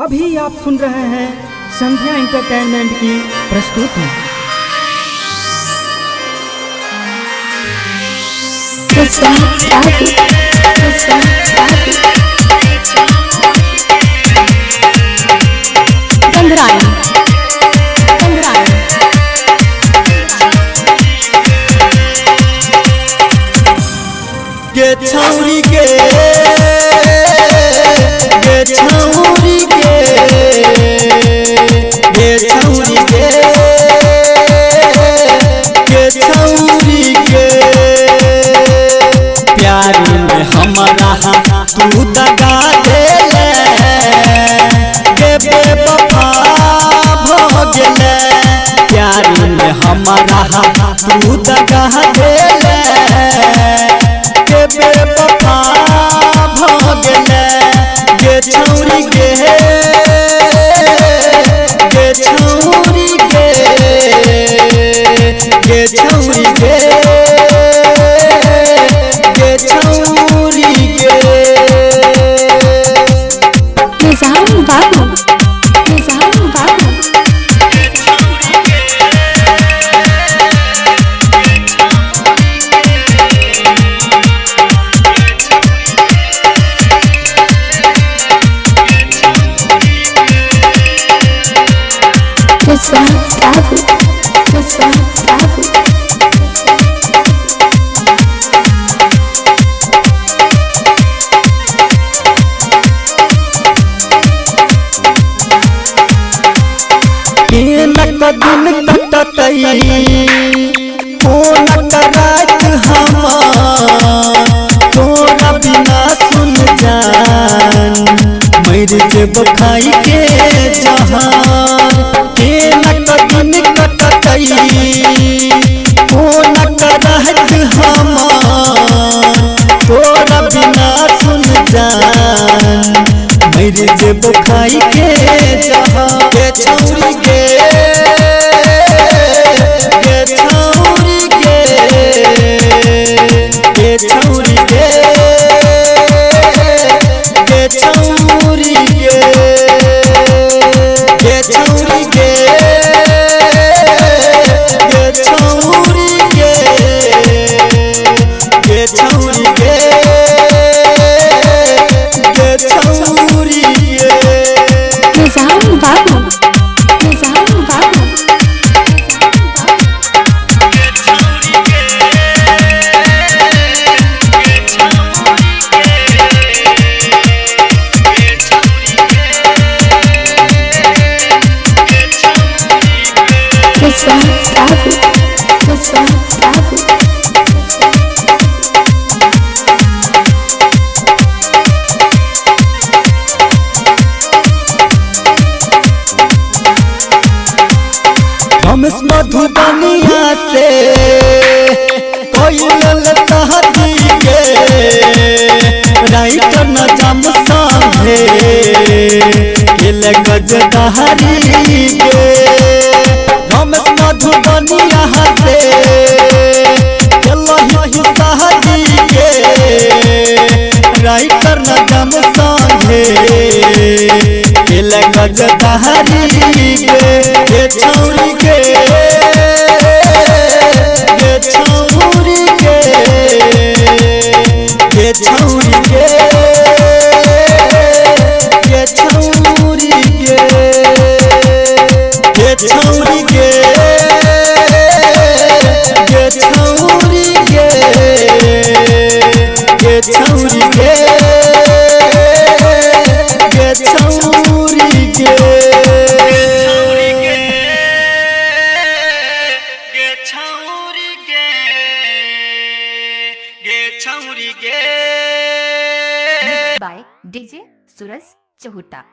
अभी आप सुन रहे हैं संध्या एंटरटेनमेंट की प्रस्तुति। गे छौरी गे छौरी गे छौरी गे छौरी गे प्यार में हमारा तू दगा देले गे बेवफा हो गेले प्यार में हमारा तू दगा देले बेवफा हो गेले गे छौरी गे छौरी गे छौरी गे छौरी गे निज़ाम बाबू दिन कटतई फोन रात तोरा बिना सुन जान मर जेब खाई के जहान दिन कटतई फोन रात तोरा बिना सुन जान मर जेब खाई के जहान छौरी गे छौरी गे छौरी गे छौरी गे छौरी गे छौरी गे छौरी गे निज़ाम बाबू हम मधुबनिया से कोयल शादी के राइट न जम साधे किल गजदारी के हम मधुबनिया से कोयल शादी के राइट न जम साधे किल गजदारी के छौरी गे छौरी गे छौरी गे छौरी गे छौरी गे छौरी गे छौरी गे छौरी गे बाय डीजे सूरज चहुटा।